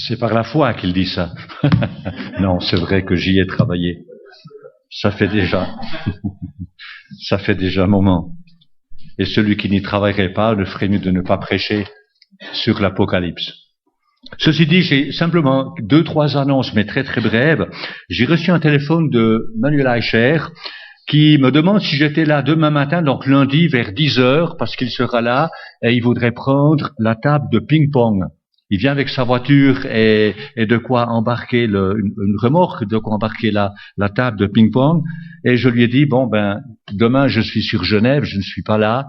C'est par la foi qu'il dit ça. Non, c'est vrai que j'y ai travaillé. Ça fait déjà un moment. Et celui qui n'y travaillerait pas le ferait mieux de ne pas prêcher sur l'Apocalypse. Ceci dit, j'ai simplement 2-3 annonces, mais très très brèves. J'ai reçu un téléphone de Manuel Eicher qui me demande si j'étais là demain matin, donc lundi vers 10h, parce qu'il sera là et il voudrait prendre la table de ping-pong. Il vient avec sa voiture et de quoi embarquer une remorque, de quoi embarquer la table de ping-pong. Et je lui ai dit, demain je suis sur Genève, je ne suis pas là.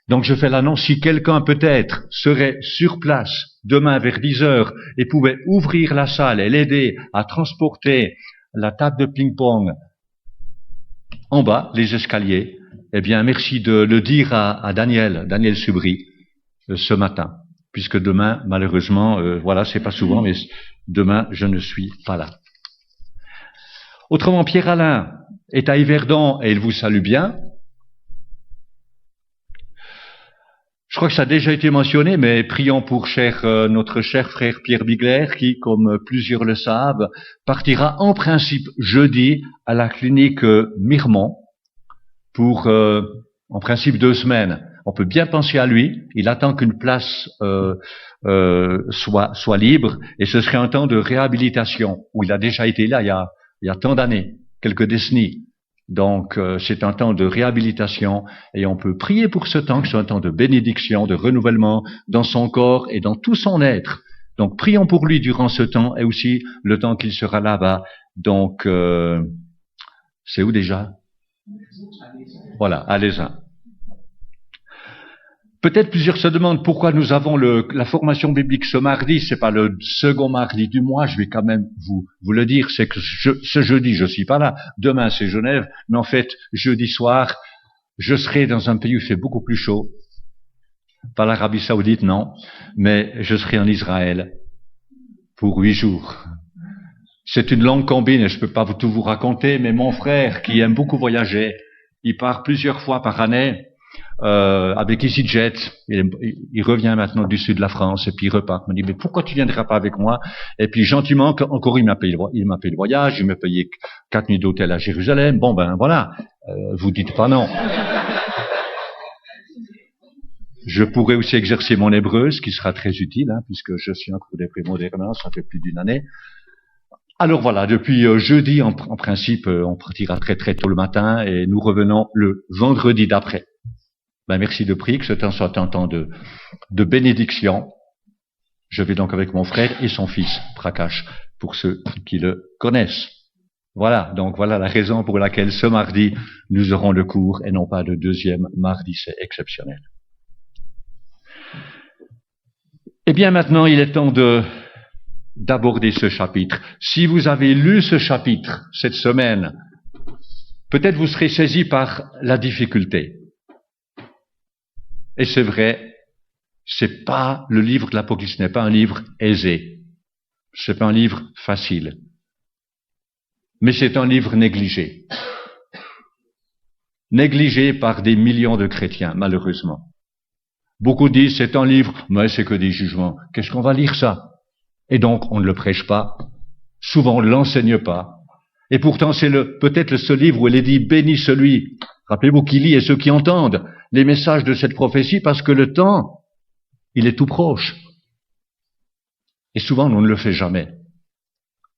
Donc je fais l'annonce, si quelqu'un peut-être serait sur place demain vers 10h et pouvait ouvrir la salle et l'aider à transporter la table de ping-pong en bas, les escaliers, eh bien merci de le dire à Daniel Subry, ce matin. Puisque demain, malheureusement, c'est pas souvent, mais demain, je ne suis pas là. Autrement, Pierre-Alain est à Yverdon et il vous salue bien. Je crois que ça a déjà été mentionné, mais prions pour notre cher frère Pierre Bigler, qui, comme plusieurs le savent, partira en principe jeudi à la clinique Miremont pour, en principe, 2 semaines. On peut bien penser à lui. Il attend qu'une place soit libre, et ce serait un temps de réhabilitation où il a déjà été là il y a tant d'années, quelques décennies. Donc c'est un temps de réhabilitation et on peut prier pour ce temps, que c'est un temps de bénédiction, de renouvellement dans son corps et dans tout son être. Donc prions pour lui durant ce temps et aussi le temps qu'il sera là-bas. Donc c'est où déjà? Voilà, à l'Aisin. Peut-être plusieurs se demandent pourquoi nous avons la formation biblique ce mardi. C'est pas le second mardi du mois. Je vais quand même vous le dire. C'est que ce jeudi, je suis pas là. Demain, c'est Genève. Mais en fait, jeudi soir, je serai dans un pays où il fait beaucoup plus chaud. Pas l'Arabie Saoudite, non. Mais je serai en Israël pour 8 jours. C'est une longue combine et je peux pas tout vous raconter. Mais mon frère, qui aime beaucoup voyager, il part plusieurs fois par année. Avec EasyJet, il revient maintenant du sud de la France et puis il repart. Il me dit, mais pourquoi tu viendras pas avec moi? Et puis gentiment, encore il m'a payé le voyage, il m'a payé 4 nuits d'hôtel à Jérusalem. Vous dites pas non. Je pourrais aussi exercer mon hébreu, ce qui sera très utile, puisque je suis en cours d'hébreu moderne, ça fait plus d'1 année. Alors voilà, depuis jeudi, en principe, on partira très très tôt le matin et nous revenons le vendredi d'après. Merci de prier, que ce temps soit un temps de bénédiction. Je vais donc avec mon frère et son fils, Prakash, pour ceux qui le connaissent. Voilà, donc voilà la raison pour laquelle ce mardi, nous aurons le cours et non pas le 2e mardi, c'est exceptionnel. Eh bien maintenant, il est temps d'aborder ce chapitre. Si vous avez lu ce chapitre cette semaine, peut-être vous serez saisi par la difficulté. Et c'est vrai, le livre de l'Apocalypse n'est pas un livre aisé. C'est pas un livre facile. Mais c'est un livre négligé. Négligé par des millions de chrétiens, malheureusement. Beaucoup disent, c'est un livre, mais c'est que des jugements. Qu'est-ce qu'on va lire ça? Et donc, on ne le prêche pas. Souvent, on ne l'enseigne pas. Et pourtant, c'est peut-être le seul livre où il est dit, bénis celui, rappelez-vous, qui lit et ceux qui entendent les messages de cette prophétie, parce que le temps, il est tout proche. Et souvent, on ne le fait jamais.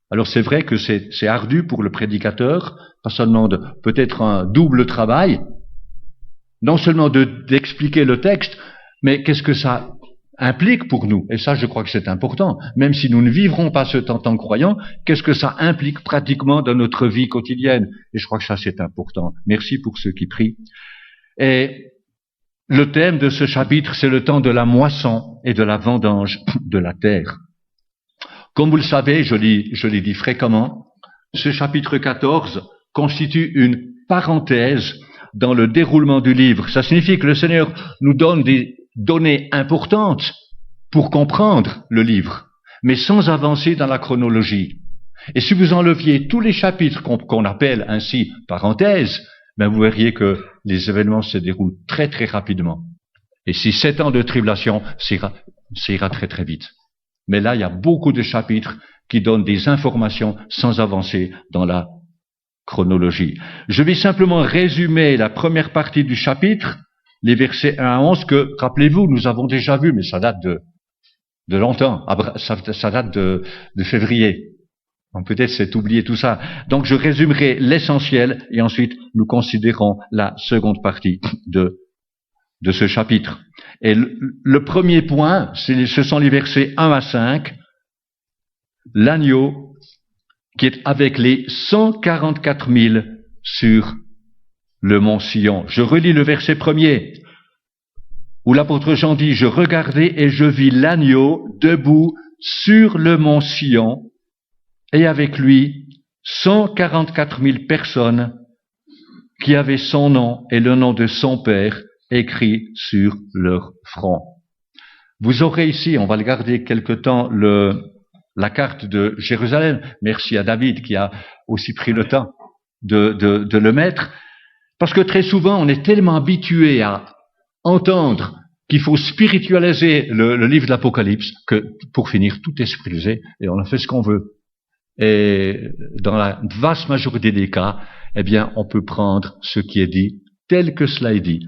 Alors c'est vrai que c'est ardu pour le prédicateur, parce que ça demande peut-être un double travail, non seulement d'expliquer le texte, mais qu'est-ce que ça implique pour nous? Et ça, je crois que c'est important. Même si nous ne vivrons pas ce temps en tant que croyants, qu'est-ce que ça implique pratiquement dans notre vie quotidienne? Et je crois que ça, c'est important. Merci pour ceux qui prient. Et le thème de ce chapitre, c'est le temps de la moisson et de la vendange de la terre. Comme vous le savez, je l'ai dit fréquemment, ce chapitre 14 constitue une parenthèse dans le déroulement du livre. Ça signifie que le Seigneur nous donne des données importantes pour comprendre le livre, mais sans avancer dans la chronologie. Et si vous enleviez tous les chapitres qu'on appelle ainsi parenthèses, vous verriez que les événements se déroulent très très rapidement. Et si 7 ans de tribulation, ça ira très très vite. Mais là, il y a beaucoup de chapitres qui donnent des informations sans avancer dans la chronologie. Je vais simplement résumer la première partie du chapitre, les versets 1 à 11, que, rappelez-vous, nous avons déjà vu, mais ça date de longtemps, ça date de février. Donc peut-être c'est oublié tout ça. Donc je résumerai l'essentiel et ensuite nous considérons la seconde partie de ce chapitre. Et le premier point, ce sont les versets 1 à 5, l'agneau qui est avec les 144 000 sur le mont Sion. Je relis le verset premier, où l'apôtre Jean dit « Je regardai et je vis l'agneau debout sur le mont Sion, et avec lui 144 000 personnes qui avaient son nom et le nom de son Père écrit sur leur front. » Vous aurez ici, on va le garder quelque temps, la carte de Jérusalem. Merci à David qui a aussi pris le temps de le mettre. Parce que très souvent, on est tellement habitué à entendre qu'il faut spiritualiser le livre de l'Apocalypse que, pour finir, tout est spiritualisé et on en fait ce qu'on veut. Et dans la vaste majorité des cas, eh bien, on peut prendre ce qui est dit tel que cela est dit.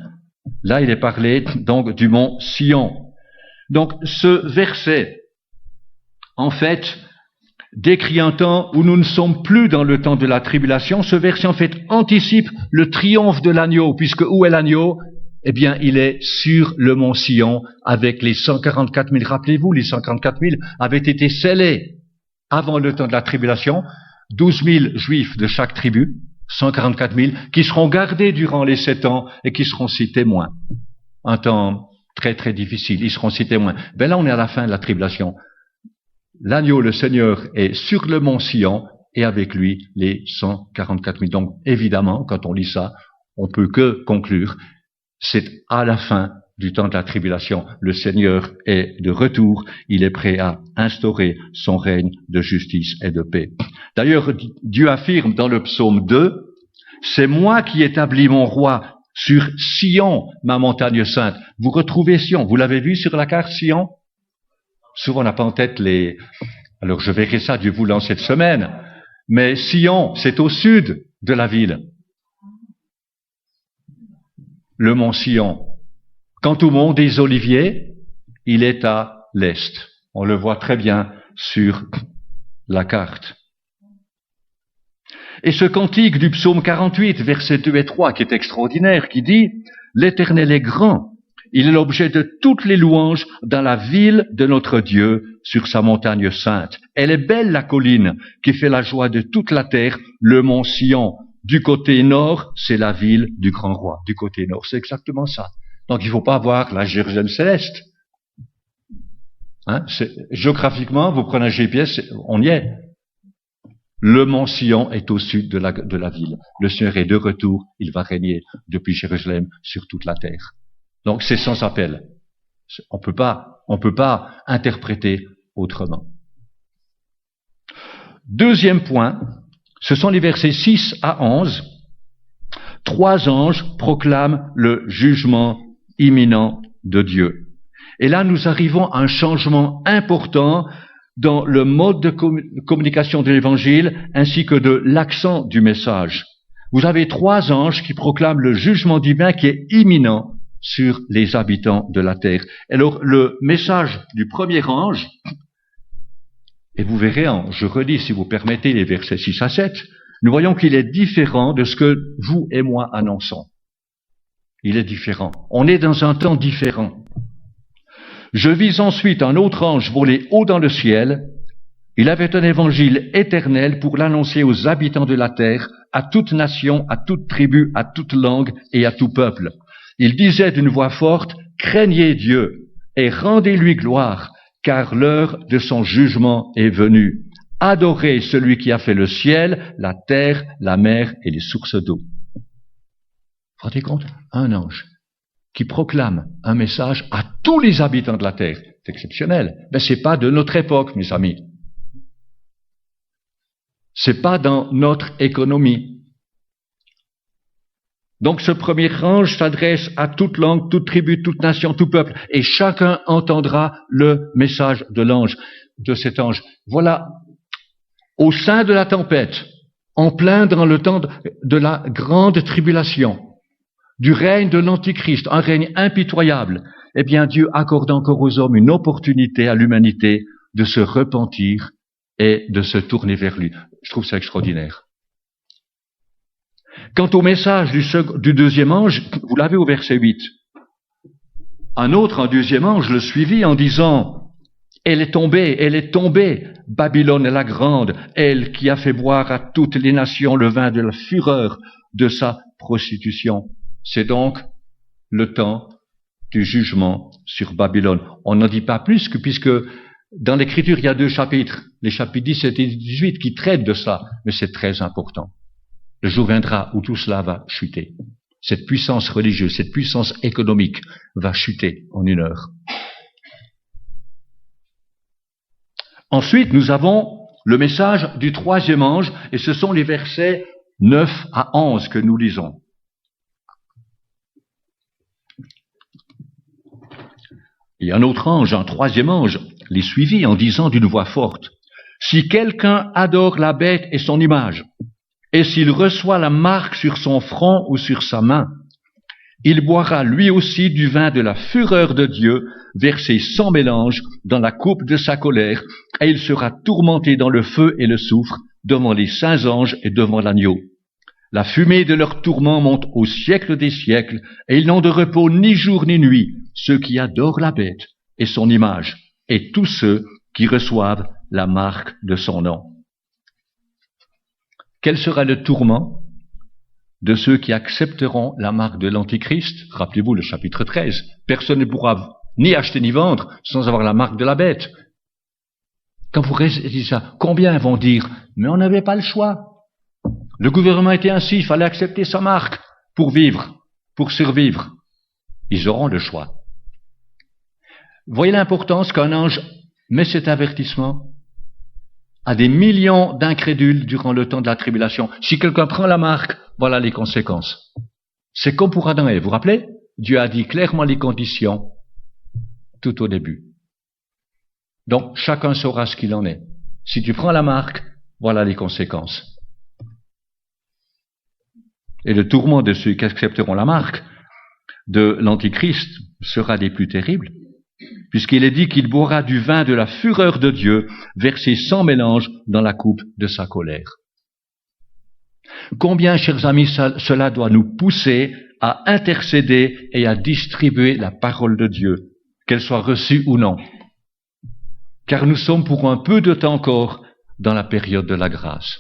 Là, il est parlé donc du mont Sion. Donc, ce verset, en fait, décrit un temps où nous ne sommes plus dans le temps de la tribulation. Ce verset, en fait, anticipe le triomphe de l'agneau, puisque où est l'agneau? Eh bien, il est sur le mont Sion avec les 144 000. Rappelez-vous, les 144 000 avaient été scellés avant le temps de la tribulation. 12 000 juifs de chaque tribu, 144 000, qui seront gardés durant les 7 ans et qui seront si témoins. Un temps très très difficile, ils seront si témoins. Ben là, on est à la fin de la tribulation. L'agneau, le Seigneur, est sur le mont Sion et avec lui les 144 000. Donc, évidemment, quand on lit ça, on peut que conclure, c'est à la fin du temps de la tribulation. Le Seigneur est de retour. Il est prêt à instaurer son règne de justice et de paix. D'ailleurs, Dieu affirme dans le psaume 2, « C'est moi qui établis mon roi sur Sion, ma montagne sainte. » Vous retrouvez Sion. Vous l'avez vu sur la carte, Sion? Souvent, on n'a pas en tête les... Alors, je verrai ça, Dieu voulant, cette semaine. Mais Sion, c'est au sud de la ville. Le mont Sion. Quant au mont des Oliviers, il est à l'est. On le voit très bien sur la carte. Et ce cantique du psaume 48, versets 2 et 3, qui est extraordinaire, qui dit « L'Éternel est grand, il est l'objet de toutes les louanges dans la ville de notre Dieu, sur sa montagne sainte. Elle est belle, la colline, qui fait la joie de toute la terre, le mont Sion. Du côté nord, c'est la ville du grand roi. Du côté nord, c'est exactement ça. Donc il ne faut pas avoir la Jérusalem céleste. Hein, géographiquement, vous prenez un GPS, on y est. Le mont Sion est au sud de la ville. Le Seigneur est de retour, il va régner depuis Jérusalem sur toute la terre. Donc c'est sans appel. On peut pas interpréter autrement. Deuxième point, ce sont les versets 6 à 11. 3 anges proclament le jugement imminent de Dieu. Et là, nous arrivons à un changement important dans le mode de communication de l'Évangile ainsi que de l'accent du message. Vous avez 3 anges qui proclament le jugement divin qui est imminent sur les habitants de la terre. Alors, le message du premier ange, et vous verrez, je relis si vous permettez les versets 6 à 7, nous voyons qu'il est différent de ce que vous et moi annonçons. Il est différent. On est dans un temps différent. Je vis ensuite un autre ange voler haut dans le ciel. Il avait un évangile éternel pour l'annoncer aux habitants de la terre, à toute nation, à toute tribu, à toute langue et à tout peuple. Il disait d'une voix forte, « Craignez Dieu et rendez-lui gloire, car l'heure de son jugement est venue. Adorez celui qui a fait le ciel, la terre, la mer et les sources d'eau. » Vous vous rendez compte? Un ange qui proclame un message à tous les habitants de la terre. C'est exceptionnel. Mais c'est pas de notre époque, mes amis. C'est pas dans notre économie. Donc ce premier ange s'adresse à toute langue, toute tribu, toute nation, tout peuple, et chacun entendra le message de cet ange. Voilà, au sein de la tempête, en plein dans le temps de la grande tribulation, du règne de l'Antichrist, un règne impitoyable, eh bien Dieu accorde encore aux hommes une opportunité à l'humanité de se repentir et de se tourner vers lui. Je trouve ça extraordinaire. Quant au message du deuxième ange, vous l'avez au verset 8. Un deuxième ange le suivit en disant, elle est tombée, Babylone la grande, elle qui a fait boire à toutes les nations le vin de la fureur de sa prostitution. C'est donc le temps du jugement sur Babylone. On n'en dit pas plus puisque dans l'Écriture, il y a 2 chapitres, les chapitres 17 et 18 qui traitent de ça, mais c'est très important. Le jour viendra où tout cela va chuter. Cette puissance religieuse, cette puissance économique va chuter en 1 heure. Ensuite, nous avons le message du troisième ange, et ce sont les versets 9 à 11 que nous lisons. Et un autre ange, un troisième ange, les suivit en disant d'une voix forte, « Si quelqu'un adore la bête et son image, et s'il reçoit la marque sur son front ou sur sa main, il boira lui aussi du vin de la fureur de Dieu, versé sans mélange dans la coupe de sa colère, et il sera tourmenté dans le feu et le soufre, devant les saints anges et devant l'agneau. La fumée de leur tourment monte au siècle des siècles, et ils n'ont de repos ni jour ni nuit, ceux qui adorent la bête et son image, et tous ceux qui reçoivent la marque de son nom. » Quel sera le tourment de ceux qui accepteront la marque de l'Antichrist? Rappelez-vous le chapitre 13. Personne ne pourra ni acheter ni vendre sans avoir la marque de la bête. Quand vous dites ça, combien vont dire « Mais on n'avait pas le choix. Le gouvernement était ainsi, il fallait accepter sa marque pour vivre, pour survivre. » Ils auront le choix. Voyez l'importance qu'un ange met cet avertissement à des millions d'incrédules durant le temps de la tribulation. Si quelqu'un prend la marque, voilà les conséquences. C'est comme pour Adam et Ève. Vous vous rappelez? Dieu a dit clairement les conditions tout au début. Donc, chacun saura ce qu'il en est. Si tu prends la marque, voilà les conséquences. Et le tourment de ceux qui accepteront la marque de l'Antichrist sera des plus terribles, puisqu'il est dit qu'il boira du vin de la fureur de Dieu, versé sans mélange dans la coupe de sa colère. Combien, chers amis, cela doit nous pousser à intercéder et à distribuer la parole de Dieu, qu'elle soit reçue ou non. Car nous sommes pour un peu de temps encore dans la période de la grâce.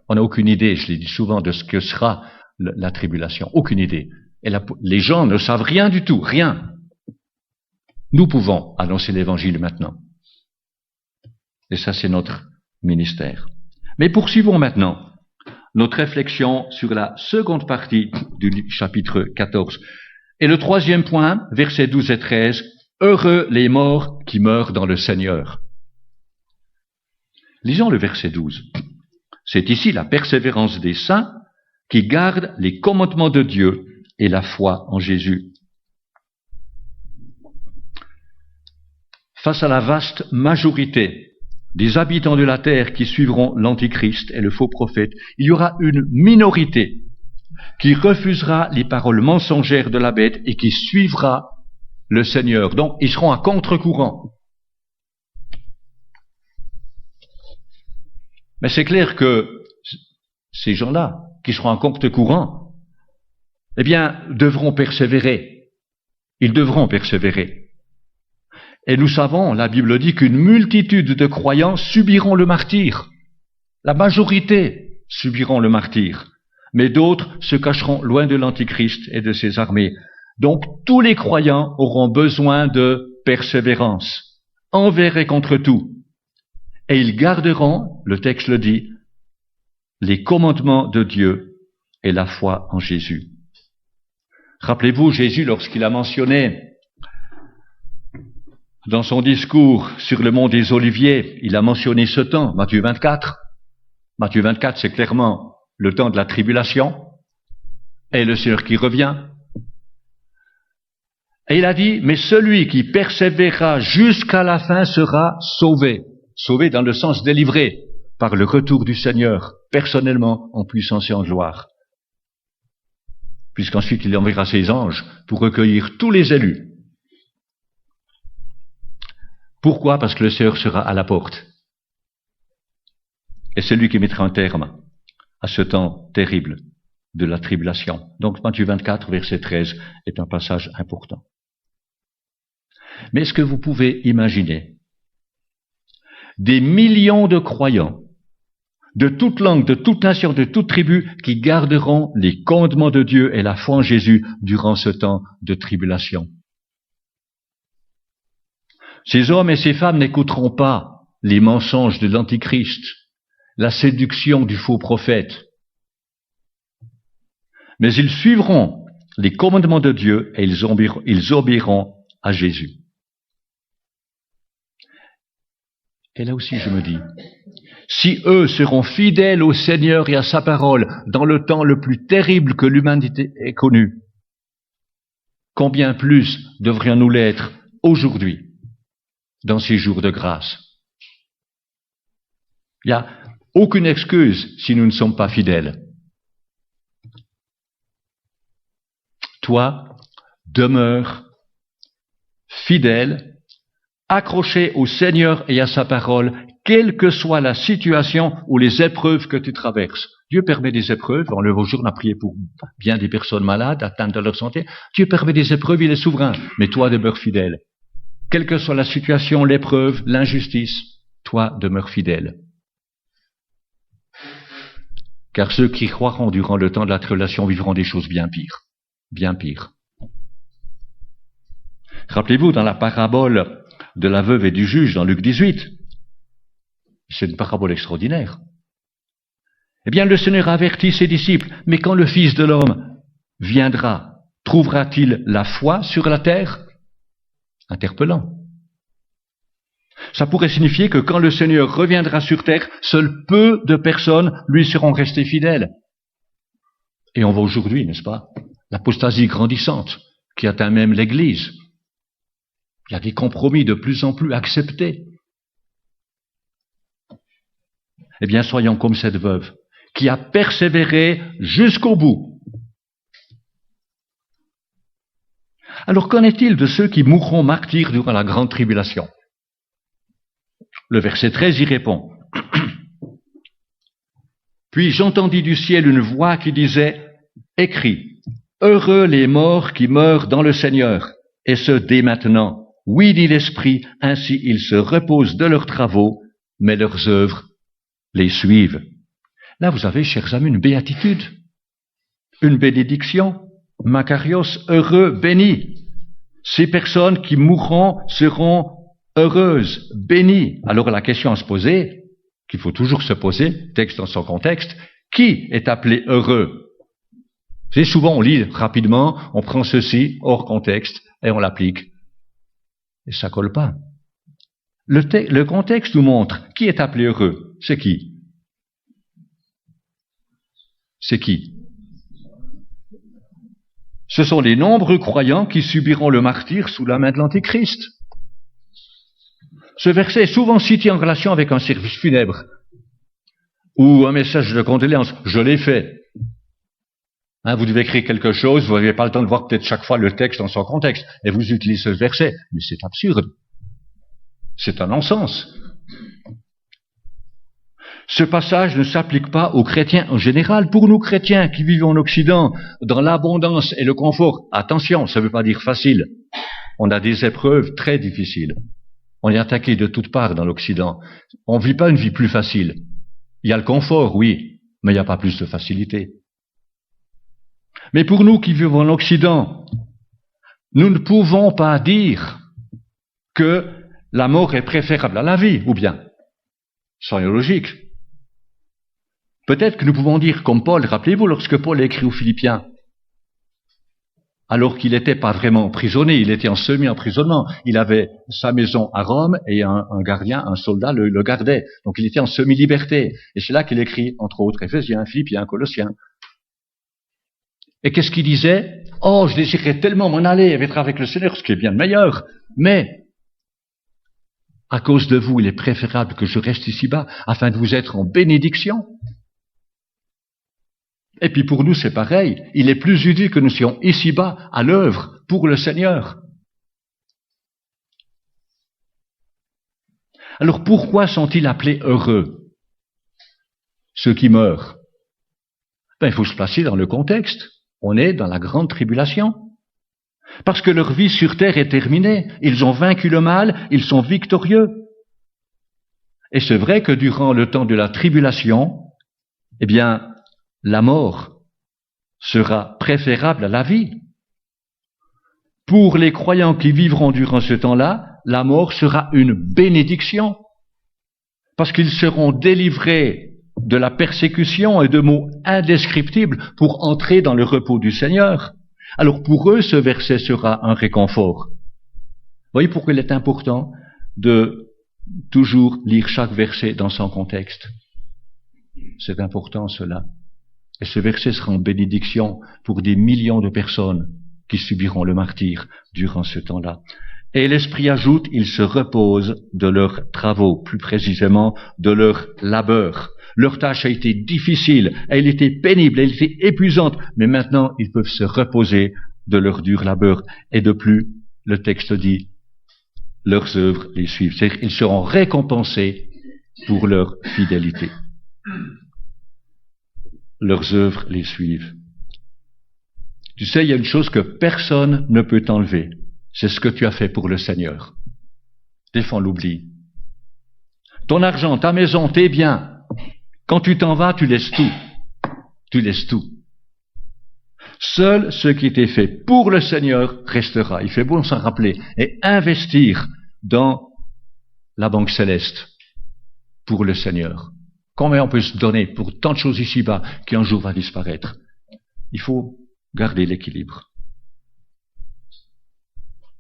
On n'a aucune idée, je l'ai dit souvent, de ce que sera la tribulation. Aucune idée. Et les gens ne savent rien du tout, rien. Nous pouvons annoncer l'évangile maintenant. Et ça, c'est notre ministère. Mais poursuivons maintenant notre réflexion sur la seconde partie du chapitre 14. Et le troisième point, versets 12 et 13, « Heureux les morts qui meurent dans le Seigneur ». Lisons le verset 12. C'est ici la persévérance des saints qui gardent les commandements de Dieu et la foi en Jésus. Face à la vaste majorité des habitants de la terre qui suivront l'Antichrist et le faux prophète, il y aura une minorité qui refusera les paroles mensongères de la bête et qui suivra le Seigneur. Donc, ils seront à contre-courant. Mais c'est clair que ces gens-là, qui seront à contre-courant, eh bien, devront persévérer. Ils devront persévérer. Et nous savons, la Bible dit qu'une multitude de croyants subiront le martyre. La majorité subiront le martyre. Mais d'autres se cacheront loin de l'Antichrist et de ses armées. Donc, tous les croyants auront besoin de persévérance, envers et contre tout. Et ils garderont, le texte le dit, les commandements de Dieu et la foi en Jésus. Rappelez-vous, Jésus, lorsqu'il a mentionné dans son discours sur le mont des Oliviers, il a mentionné ce temps, Matthieu 24. Matthieu 24, c'est clairement le temps de la tribulation. et le Seigneur qui revient. Et il a dit, mais celui qui persévérera jusqu'à la fin sera sauvé. Sauvé dans le sens délivré par le retour du Seigneur, personnellement, en puissance et en gloire. Puisqu'ensuite il enverra ses anges pour recueillir tous les élus. Pourquoi? Parce que le Seigneur sera à la porte. Et c'est lui qui mettra un terme à ce temps terrible de la tribulation. Donc Matthieu 24, verset 13 est un passage important. Mais est-ce que vous pouvez imaginer des millions de croyants de toute langue, de toute nation, de toute tribu qui garderont les commandements de Dieu et la foi en Jésus durant ce temps de tribulation? Ces hommes et ces femmes n'écouteront pas les mensonges de l'Antichrist, la séduction du faux prophète, mais ils suivront les commandements de Dieu et ils obéiront à Jésus. Et là aussi je me dis, si eux seront fidèles au Seigneur et à sa parole dans le temps le plus terrible que l'humanité ait connu, combien plus devrions-nous l'être aujourd'hui, dans ces jours de grâce? Il n'y a aucune excuse si nous ne sommes pas fidèles. Toi, demeure fidèle, accroché au Seigneur et à sa parole, quelle que soit la situation ou les épreuves que tu traverses. Dieu permet des épreuves. On le jour, on a prié pour bien des personnes malades, atteintes de leur santé. Dieu permet des épreuves, il est souverain. Mais toi, demeure fidèle. Quelle que soit la situation, l'épreuve, l'injustice, toi, demeure fidèle. Car ceux qui croiront durant le temps de la tribulation vivront des choses bien pires. Bien pires. Rappelez-vous, dans la parabole de la veuve et du juge, dans Luc 18, c'est une parabole extraordinaire. Eh bien, le Seigneur avertit ses disciples, mais quand le Fils de l'homme viendra, trouvera-t-il la foi sur la terre? Interpellant. Ça pourrait signifier que quand le Seigneur reviendra sur terre, seuls peu de personnes lui seront restées fidèles. Et on voit aujourd'hui, n'est-ce pas, l'apostasie grandissante qui atteint même l'Église. Il y a des compromis de plus en plus acceptés. Eh bien, soyons comme cette veuve qui a persévéré jusqu'au bout. Alors, qu'en est-il de ceux qui mourront martyrs durant la grande tribulation? Le verset 13 y répond. Puis j'entendis du ciel une voix qui disait, écrit, heureux les morts qui meurent dans le Seigneur, et ce dès maintenant. Oui, dit l'Esprit, ainsi ils se reposent de leurs travaux, mais leurs œuvres les suivent. Là, vous avez, chers amis, une béatitude, une bénédiction. Makarios, heureux, bénis. Ces personnes qui mourront seront heureuses, bénies. Alors la question à se poser, qu'il faut toujours se poser, texte dans son contexte, qui est appelé heureux? C'est souvent on lit rapidement, on prend ceci hors contexte et on l'applique. Et ça colle pas. Le contexte nous montre qui est appelé heureux. C'est qui? C'est qui? Ce sont les nombreux croyants qui subiront le martyre sous la main de l'Antéchrist. Ce verset est souvent cité en relation avec un service funèbre ou un message de condoléances. Je l'ai fait. Vous devez écrire quelque chose, vous n'avez pas le temps de voir peut-être chaque fois le texte dans son contexte, et vous utilisez ce verset. Mais c'est absurde. C'est un non-sens. Ce passage ne s'applique pas aux chrétiens en général. Pour nous chrétiens qui vivons en Occident, dans l'abondance et le confort, attention, ça ne veut pas dire facile. On a des épreuves très difficiles. On est attaqué de toutes parts dans l'Occident. On ne vit pas une vie plus facile. Il y a le confort, oui, mais il n'y a pas plus de facilité. Mais pour nous qui vivons en Occident, nous ne pouvons pas dire que la mort est préférable à la vie, ou bien, soyons logiques. Peut-être que nous pouvons dire comme Paul, rappelez-vous lorsque Paul a écrit aux Philippiens, alors qu'il n'était pas vraiment emprisonné, il était en semi-emprisonnement, il avait sa maison à Rome et un gardien, un soldat le gardait, donc il était en semi-liberté. Et c'est là qu'il écrit, entre autres, Éphésiens, Philippiens, Colossiens. Et qu'est-ce qu'il disait? Oh, je désirais tellement m'en aller et être avec le Seigneur, ce qui est bien le meilleur. Mais, à cause de vous, il est préférable que je reste ici-bas afin de vous être en bénédiction. Et puis pour nous, c'est pareil. Il est plus utile que nous soyons ici-bas à l'œuvre pour le Seigneur. Alors pourquoi sont-ils appelés heureux, ceux qui meurent? Il faut se placer dans le contexte. On est dans la grande tribulation. Parce que leur vie sur terre est terminée. Ils ont vaincu le mal, ils sont victorieux. Et c'est vrai que durant le temps de la tribulation, eh bien, la mort sera préférable à la vie. Pour les croyants qui vivront durant ce temps-là, la mort sera une bénédiction. Parce qu'ils seront délivrés de la persécution et de maux indescriptibles pour entrer dans le repos du Seigneur. Alors pour eux, ce verset sera un réconfort. Vous voyez pourquoi il est important de toujours lire chaque verset dans son contexte. C'est important cela. Et ce verset sera en bénédiction pour des millions de personnes qui subiront le martyre durant ce temps-là. Et l'Esprit ajoute, ils se reposent de leurs travaux, plus précisément de leur labeur. Leur tâche a été difficile, elle était pénible, elle était épuisante, mais maintenant ils peuvent se reposer de leur dur labeur. Et de plus, le texte dit, leurs œuvres les suivent. C'est-à-dire qu'ils seront récompensés pour leur fidélité. Leurs œuvres les suivent. Tu sais, il y a une chose que personne ne peut t'enlever. C'est ce que tu as fait pour le Seigneur. Des fois, on l'oublie. Ton argent, ta maison, tes biens. Quand tu t'en vas, tu laisses tout. Tu laisses tout. Seul ce qui était fait pour le Seigneur restera. Il fait bon s'en rappeler. Et investir dans la banque céleste pour le Seigneur. Combien on peut se donner pour tant de choses ici-bas qui un jour va disparaître? Il faut garder l'équilibre.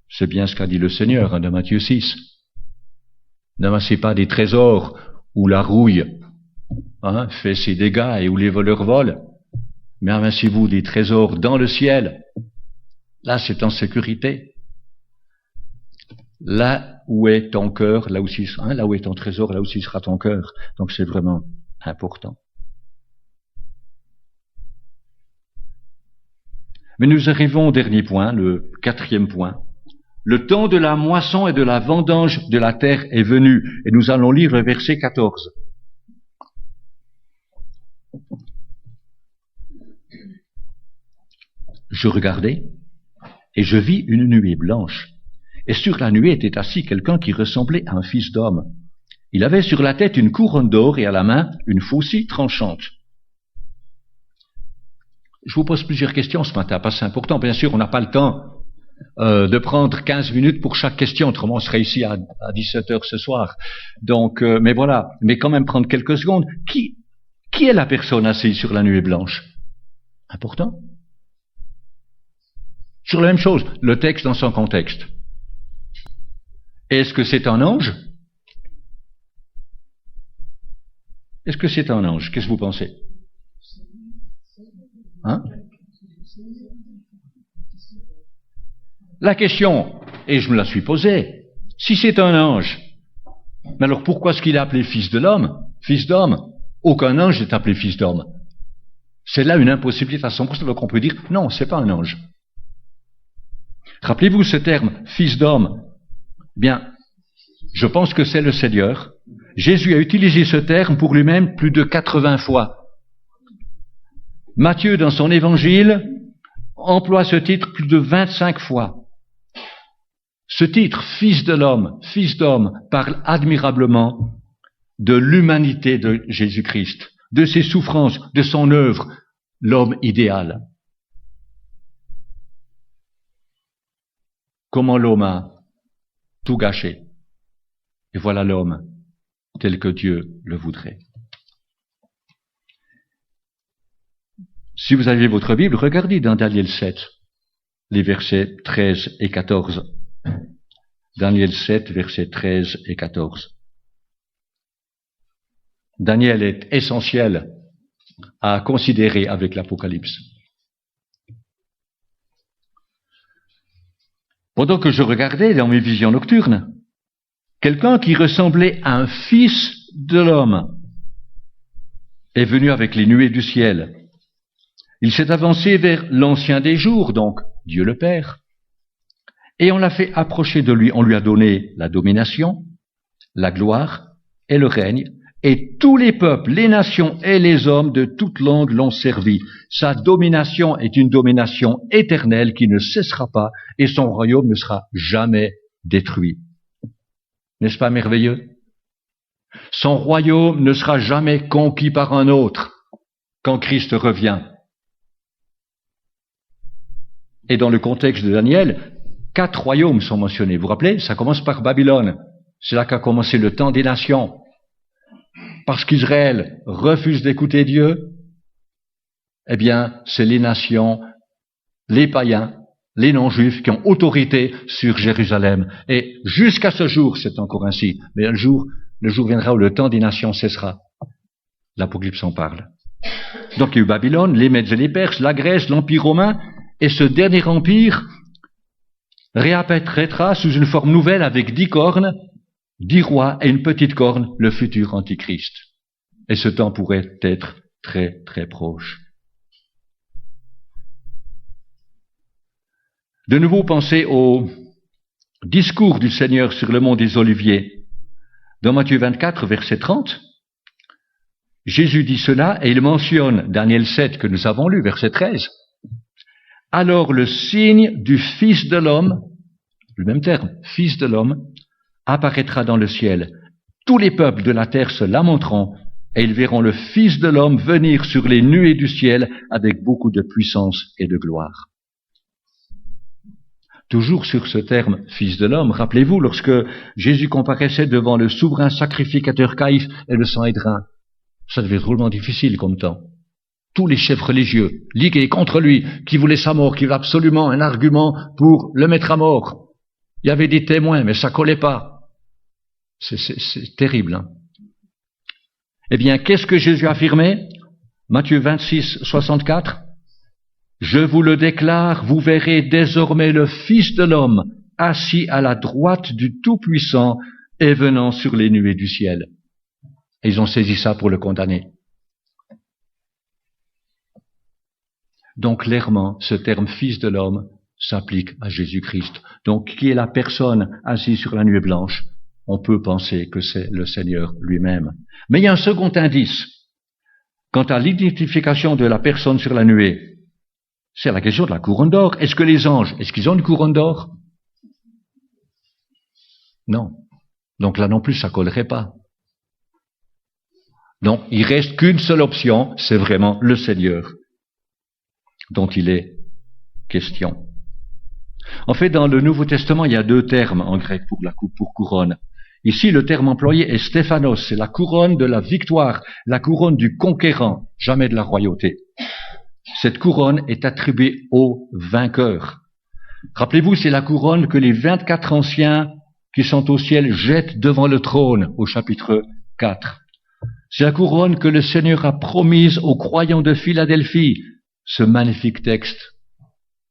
C'est bien ce qu'a dit le Seigneur dans Matthieu 6. N'amassez pas des trésors où la rouille fait ses dégâts et où les voleurs volent, mais amassez-vous des trésors dans le ciel. Là, c'est en sécurité. Là où est ton cœur, là aussi, là où est ton trésor, là aussi sera ton cœur. Donc c'est vraiment important. Mais nous arrivons au dernier point, le 4e point. Le temps de la moisson et de la vendange de la terre est venu. Et nous allons lire le verset 14. Je regardais, et je vis une nuée blanche. Et sur la nuée était assis quelqu'un qui ressemblait à un fils d'homme. Il avait sur la tête une couronne d'or et à la main une faucille tranchante. Je vous pose plusieurs questions ce matin, parce que c'est important. Bien sûr, on n'a pas le temps de prendre 15 minutes pour chaque question, autrement on serait ici à 17h ce soir. Donc, mais voilà, mais quand même prendre quelques secondes. Qui est la personne assise sur la nuée blanche? Important. Sur la même chose, le texte dans son contexte. Est-ce que c'est un ange? Est-ce que c'est un ange? Qu'est-ce que vous pensez? La question, et je me la suis posée, si c'est un ange, mais alors pourquoi est-ce qu'il est appelé fils de l'homme? Fils d'homme? Aucun ange n'est appelé fils d'homme. C'est là une impossibilité à 100%, donc on peut dire, non, c'est pas un ange. Rappelez-vous ce terme, fils d'homme. Bien, je pense que c'est le Seigneur. Jésus a utilisé ce terme pour lui-même plus de 80 fois. Matthieu, dans son évangile, emploie ce titre plus de 25 fois. Ce titre, fils de l'homme, fils d'homme, parle admirablement de l'humanité de Jésus-Christ, de ses souffrances, de son œuvre, l'homme idéal. Comment l'homme a tout gâché. Et voilà l'homme tel que Dieu le voudrait. Si vous avez votre Bible, regardez dans Daniel 7, les versets 13 et 14. Daniel 7, versets 13 et 14. Daniel est essentiel à considérer avec l'Apocalypse. Pendant que je regardais dans mes visions nocturnes, quelqu'un qui ressemblait à un fils de l'homme est venu avec les nuées du ciel. Il s'est avancé vers l'Ancien des jours, donc Dieu le Père, et on l'a fait approcher de lui. On lui a donné la domination, la gloire et le règne, et tous les peuples, les nations et les hommes de toute langue l'ont servi. Sa domination est une domination éternelle qui ne cessera pas, et son royaume ne sera jamais détruit. N'est-ce pas merveilleux? Son royaume ne sera jamais conquis par un autre quand Christ revient. Et dans le contexte de Daniel, 4 royaumes sont mentionnés. Vous vous rappelez? Ça commence par Babylone. C'est là qu'a commencé le temps des nations. Parce qu'Israël refuse d'écouter Dieu, eh bien, c'est les nations, les païens, les non-juifs qui ont autorité sur Jérusalem. Et jusqu'à ce jour, c'est encore ainsi. Mais le jour viendra où le temps des nations cessera. L'Apocalypse en parle. Donc il y a eu Babylone, les Mèdes et les Perses, la Grèce, l'Empire romain, et ce dernier empire réapparaîtra sous une forme nouvelle avec 10 cornes, 10 rois et une petite corne, le futur Antichrist. Et ce temps pourrait être très très proche. De nouveau, pensez au discours du Seigneur sur le mont des Oliviers. Dans Matthieu 24, verset 30, Jésus dit cela et il mentionne Daniel 7 que nous avons lu, verset 13. Alors le signe du Fils de l'homme, le même terme, Fils de l'homme, apparaîtra dans le ciel. Tous les peuples de la terre se lamenteront et ils verront le Fils de l'homme venir sur les nuées du ciel avec beaucoup de puissance et de gloire. Toujours sur ce terme Fils de l'homme, rappelez-vous lorsque Jésus comparaissait devant le souverain sacrificateur Caïphe et le Sanhédrin, ça devait être drôlement difficile comme temps. Tous les chefs religieux ligués contre lui, qui voulaient sa mort, qui voulaient absolument un argument pour le mettre à mort. Il y avait des témoins, mais ça collait pas. C'est terrible. Hein? Eh bien, qu'est-ce que Jésus affirmait? Matthieu 26, 64. Je vous le déclare, vous verrez désormais le Fils de l'homme assis à la droite du Tout-Puissant et venant sur les nuées du ciel. Et ils ont saisi ça pour le condamner. Donc clairement, ce terme Fils de l'homme s'applique à Jésus-Christ. Donc qui est la personne assise sur la nuée blanche? On peut penser que c'est le Seigneur lui-même. Mais il y a un second indice. Quant à l'identification de la personne sur la nuée, c'est la question de la couronne d'or. Est-ce que les anges, est-ce qu'ils ont une couronne d'or? Non. Donc là non plus, ça collerait pas. Donc il reste qu'une seule option, c'est vraiment le Seigneur dont il est question. En fait, dans le Nouveau Testament, il y a 2 termes en grec pour couronne. Ici, le terme employé est Stéphanos, c'est la couronne de la victoire, la couronne du conquérant, jamais de la royauté. Cette couronne est attribuée aux vainqueurs. Rappelez-vous, c'est la couronne que les 24 anciens qui sont au ciel jettent devant le trône, au chapitre 4. C'est la couronne que le Seigneur a promise aux croyants de Philadelphie, ce magnifique texte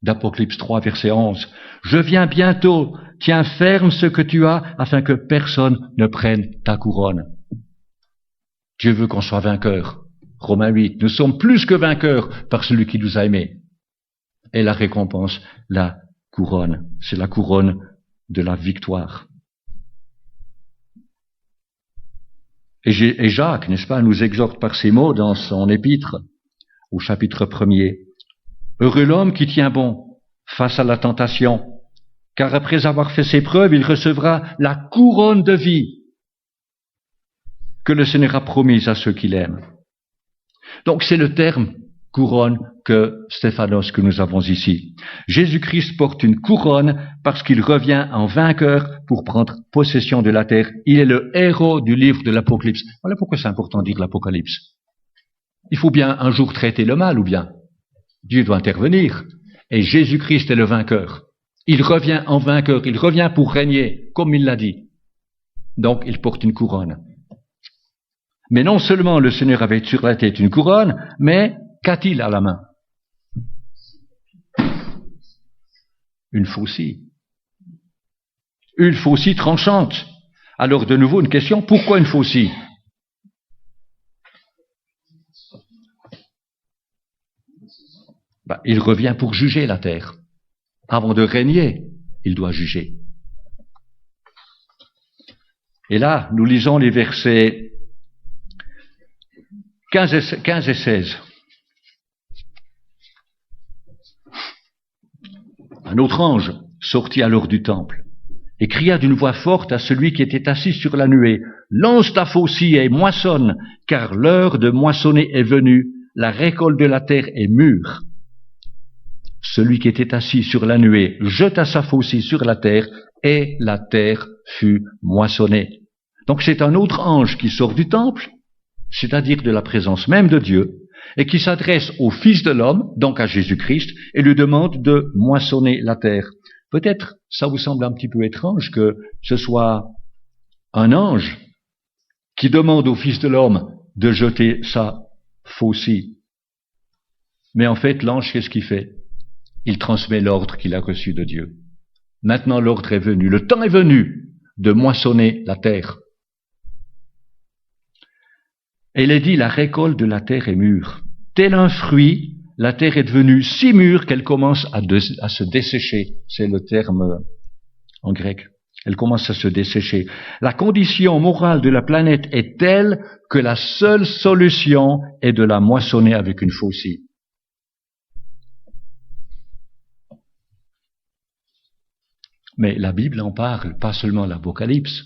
d'Apocalypse 3, verset 11. Je viens bientôt, tiens ferme ce que tu as, afin que personne ne prenne ta couronne. Dieu veut qu'on soit vainqueur. Romains 8, nous sommes plus que vainqueurs par celui qui nous a aimés. Et la récompense, la couronne, c'est la couronne de la victoire. Et Jacques, n'est-ce pas, nous exhorte par ces mots dans son épître, au chapitre 1er. Heureux l'homme qui tient bon face à la tentation, car après avoir fait ses preuves, il recevra la couronne de vie que le Seigneur a promise à ceux qui l'aiment. Donc c'est le terme couronne que Stéphanos que nous avons ici. Jésus-Christ porte une couronne parce qu'il revient en vainqueur pour prendre possession de la terre. Il est le héros du livre de l'Apocalypse. Voilà pourquoi c'est important de dire l'Apocalypse. Il faut bien un jour traiter le mal, ou bien Dieu doit intervenir. Et Jésus-Christ est le vainqueur. Il revient en vainqueur, il revient pour régner, comme il l'a dit. Donc il porte une couronne. Mais non seulement le Seigneur avait sur la tête une couronne, mais qu'a-t-il à la main? Une faucille. une faucille tranchante. Alors de nouveau une question, pourquoi une faucille? Il revient pour juger la terre. Avant de régner, il doit juger. Et là, nous lisons les versets 15 et 16. Un autre ange sortit alors du temple et cria d'une voix forte à celui qui était assis sur la nuée, « Lance ta faucille et moissonne, car l'heure de moissonner est venue, la récolte de la terre est mûre. » Celui qui était assis sur la nuée jeta sa faucille sur la terre, et la terre fut moissonnée. Donc c'est un autre ange qui sort du temple, c'est-à-dire de la présence même de Dieu, et qui s'adresse au Fils de l'homme, donc à Jésus-Christ, et lui demande de moissonner la terre. Peut-être ça vous semble un petit peu étrange que ce soit un ange qui demande au Fils de l'homme de jeter sa faucille. Mais en fait, l'ange, qu'est-ce qu'il fait? Il transmet l'ordre qu'il a reçu de Dieu. Maintenant, l'ordre est venu. Le temps est venu de moissonner la terre. Et il est dit, la récolte de la terre est mûre. Tel un fruit, la terre est devenue si mûre qu'elle commence à se dessécher. C'est le terme en grec. Elle commence à se dessécher. La condition morale de la planète est telle que la seule solution est de la moissonner avec une faucille. Mais la Bible en parle, pas seulement l'Apocalypse.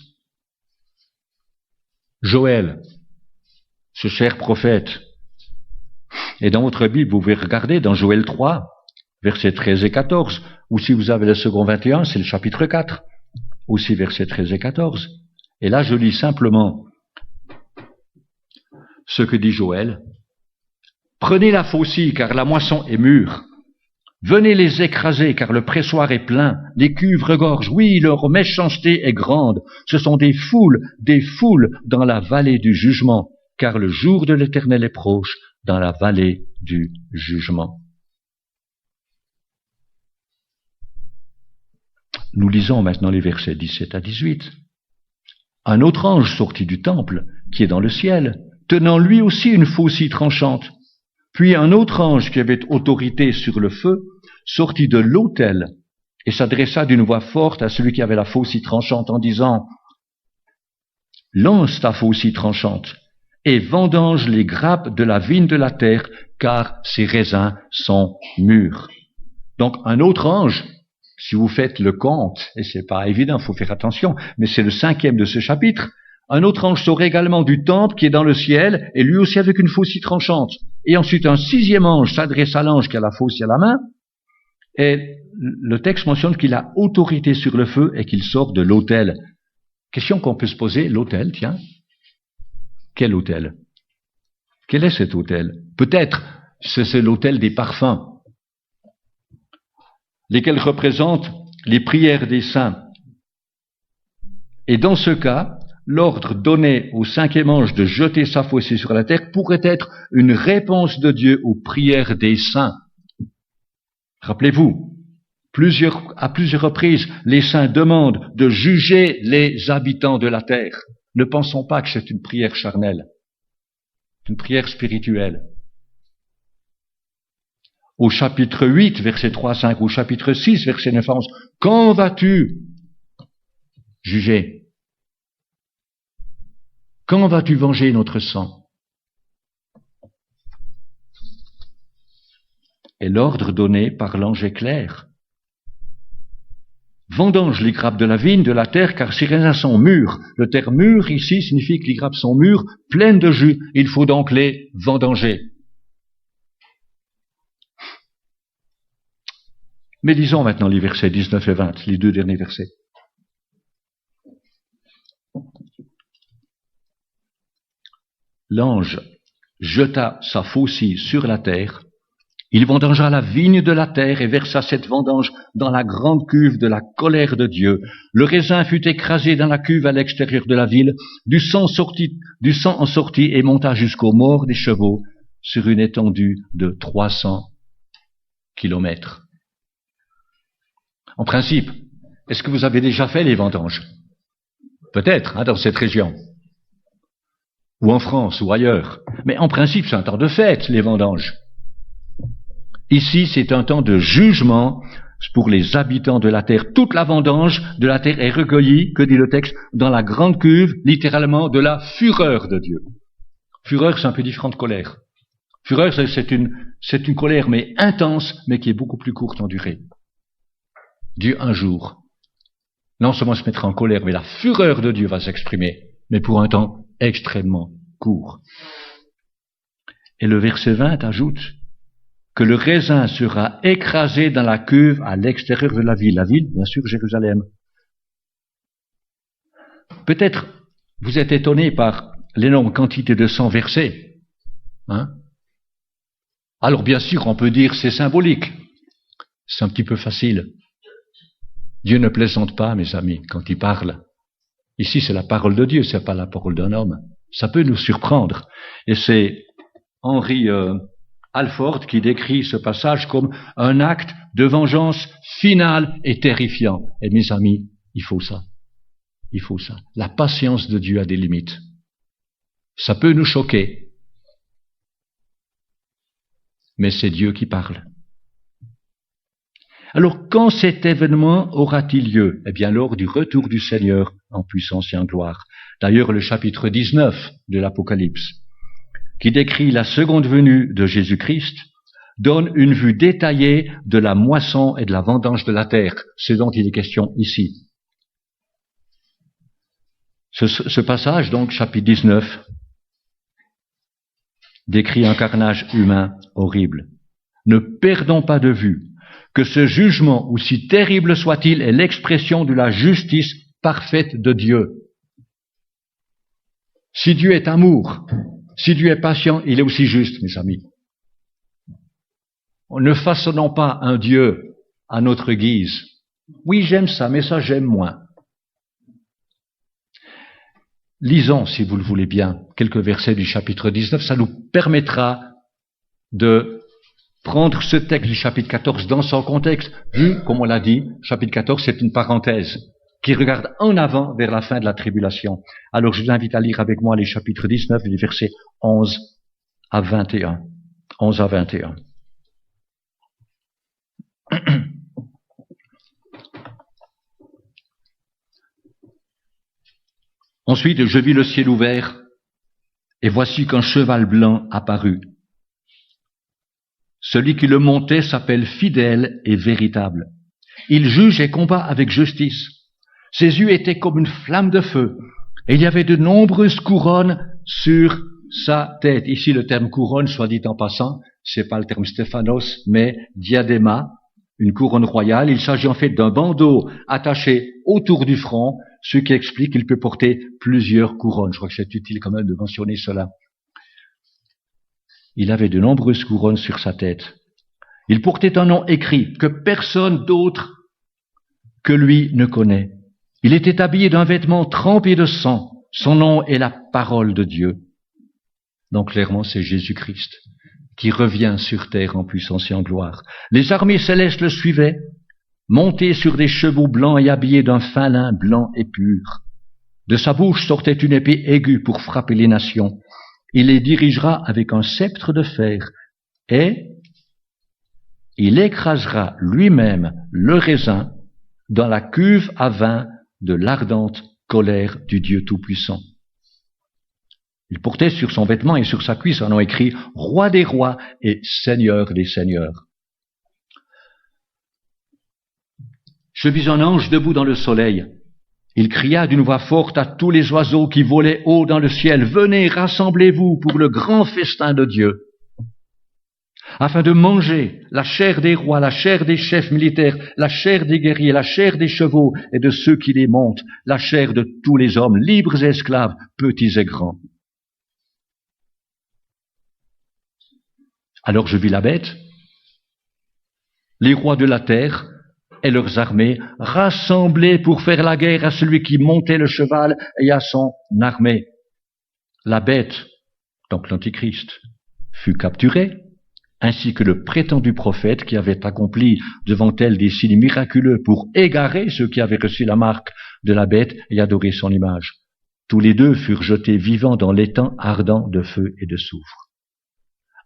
Joël, ce cher prophète, et dans votre Bible, vous pouvez regarder dans Joël 3, versets 13 et 14, ou si vous avez le second 21, c'est le chapitre 4, aussi versets 13 et 14. Et là, je lis simplement ce que dit Joël. « Prenez la faucille, car la moisson est mûre. Venez les écraser, car le pressoir est plein, les cuves regorgent, oui, leur méchanceté est grande. Ce sont des foules dans la vallée du jugement, car le jour de l'Éternel est proche dans la vallée du jugement. » Nous lisons maintenant les versets 17 à 18. Un autre ange sortit du temple, qui est dans le ciel, tenant lui aussi une faucille tranchante. Puis un autre ange qui avait autorité sur le feu sortit de l'autel et s'adressa d'une voix forte à celui qui avait la faucille tranchante en disant « Lance ta faucille tranchante et vendange les grappes de la vigne de la terre, car ses raisins sont mûrs. » Donc un autre ange, si vous faites le compte, et c'est pas évident, il faut faire attention, mais c'est le 5e de ce chapitre, un autre ange sort également du temple qui est dans le ciel, et lui aussi avec une faucille tranchante. Et ensuite un 6e ange s'adresse à l'ange qui a la faucille à la main, et le texte mentionne qu'il a autorité sur le feu et qu'il sort de l'autel. Question qu'on peut se poser, l'autel, tiens. Quel autel? Quel est cet autel? Peut-être c'est l'autel des parfums, lesquels représentent les prières des saints. Et dans ce cas, l'ordre donné au 5e ange de jeter sa faucille sur la terre pourrait être une réponse de Dieu aux prières des saints. Rappelez-vous, à plusieurs reprises, les saints demandent de juger les habitants de la terre. Ne pensons pas que c'est une prière charnelle, une prière spirituelle. Au chapitre 8, verset 3 à 5, au chapitre 6, verset 9 à 11, « Quand vas-tu juger? Quand vas-tu venger notre sang ?» Et l'ordre donné par l'ange est clair. « Vendange les grappes de la vigne, de la terre, car ses raisins sont mûrs. » Le terme mûr ici signifie que les grappes sont mûres, pleines de jus. Il faut donc les vendanger. Mais lisons maintenant les versets 19 et 20, les deux derniers versets. L'ange jeta sa faucille sur la terre, il vendangea la vigne de la terre et versa cette vendange dans la grande cuve de la colère de Dieu. Le raisin fut écrasé dans la cuve à l'extérieur de la ville, du sang en sortit et monta jusqu'aux morts des chevaux sur une étendue de 300 kilomètres. En principe, Est-ce que vous avez déjà fait les vendanges? Peut-être, dans cette région. Ou en France, ou ailleurs. Mais en principe, c'est un temps de fête, les vendanges. Ici, c'est un temps de jugement pour les habitants de la terre. Toute la vendange de la terre est recueillie, que dit le texte, dans la grande cuve, littéralement, de la fureur de Dieu. Fureur, c'est un peu différent de colère. Fureur, c'est une colère, mais intense, mais qui est beaucoup plus courte en durée. Dieu, un jour, non seulement se mettra en colère, mais la fureur de Dieu va s'exprimer, mais pour un temps extrêmement court. Et le verset 20 ajoute que le raisin sera écrasé dans la cuve à l'extérieur de la ville. La ville, bien sûr, Jérusalem. Peut-être vous êtes étonné par l'énorme quantité de sang versé. Alors bien sûr, on peut dire c'est symbolique. C'est un petit peu facile. Dieu ne plaisante pas, mes amis, quand il parle. Ici, c'est la parole de Dieu, c'est pas la parole d'un homme. Ça peut nous surprendre. Et c'est Henry Alford qui décrit ce passage comme un acte de vengeance final et terrifiant. Et mes amis, il faut ça. Il faut ça. La patience de Dieu a des limites. Ça peut nous choquer. Mais c'est Dieu qui parle. Alors, quand cet événement aura-t-il lieu? Eh bien, lors du retour du Seigneur en puissance et en gloire. D'ailleurs, le chapitre 19 de l'Apocalypse, qui décrit la seconde venue de Jésus-Christ, donne une vue détaillée de la moisson et de la vendange de la terre, ce dont il est question ici. Ce passage, donc, chapitre 19, décrit un carnage humain horrible. Ne perdons pas de vue que ce jugement, aussi terrible soit-il, est l'expression de la justice parfaite de Dieu. Si Dieu est amour, si Dieu est patient, il est aussi juste, mes amis. Ne façonnons pas un Dieu à notre guise. Oui, j'aime ça, mais ça j'aime moins. Lisons, si vous le voulez bien, quelques versets du chapitre 19, ça nous permettra de prendre ce texte du chapitre 14 dans son contexte, vu, comme on l'a dit, chapitre 14, c'est une parenthèse qui regarde en avant vers la fin de la tribulation. Alors je vous invite à lire avec moi les chapitres 19, les versets 11 à 21. 11 à 21. Ensuite, je vis le ciel ouvert, et voici qu'un cheval blanc apparut. Celui qui le montait s'appelle fidèle et véritable. Il juge et combat avec justice. Ses yeux étaient comme une flamme de feu, et il y avait de nombreuses couronnes sur sa tête. Ici, le terme couronne, soit dit en passant, c'est pas le terme Stéphanos, mais diadéma, une couronne royale. Il s'agit en fait d'un bandeau attaché autour du front, ce qui explique qu'il peut porter plusieurs couronnes. Je crois que c'est utile quand même de mentionner cela. Il avait de nombreuses couronnes sur sa tête. Il portait un nom écrit que personne d'autre que lui ne connaît. Il était habillé d'un vêtement trempé de sang. Son nom est la parole de Dieu. Donc clairement, c'est Jésus-Christ qui revient sur terre en puissance et en gloire. Les armées célestes le suivaient, montés sur des chevaux blancs et habillés d'un fin lin blanc et pur. De sa bouche sortait une épée aiguë pour frapper les nations. Il les dirigera avec un sceptre de fer et il écrasera lui-même le raisin dans la cuve à vin de l'ardente colère du Dieu Tout-Puissant. Il portait sur son vêtement et sur sa cuisse un nom écrit « Roi des rois et Seigneur des seigneurs ». Je vis un ange debout dans le soleil. Il cria d'une voix forte à tous les oiseaux qui volaient haut dans le ciel, « Venez, rassemblez-vous pour le grand festin de Dieu, afin de manger la chair des rois, la chair des chefs militaires, la chair des guerriers, la chair des chevaux et de ceux qui les montent, la chair de tous les hommes, libres et esclaves, petits et grands. » Alors je vis la bête, les rois de la terre et leurs armées rassemblés pour faire la guerre à celui qui montait le cheval et à son armée. La bête, donc l'Antichrist, fut capturée ainsi que le prétendu prophète qui avait accompli devant elle des signes miraculeux pour égarer ceux qui avaient reçu la marque de la bête et adoré son image. Tous les deux furent jetés vivants dans l'étang ardent de feu et de soufre.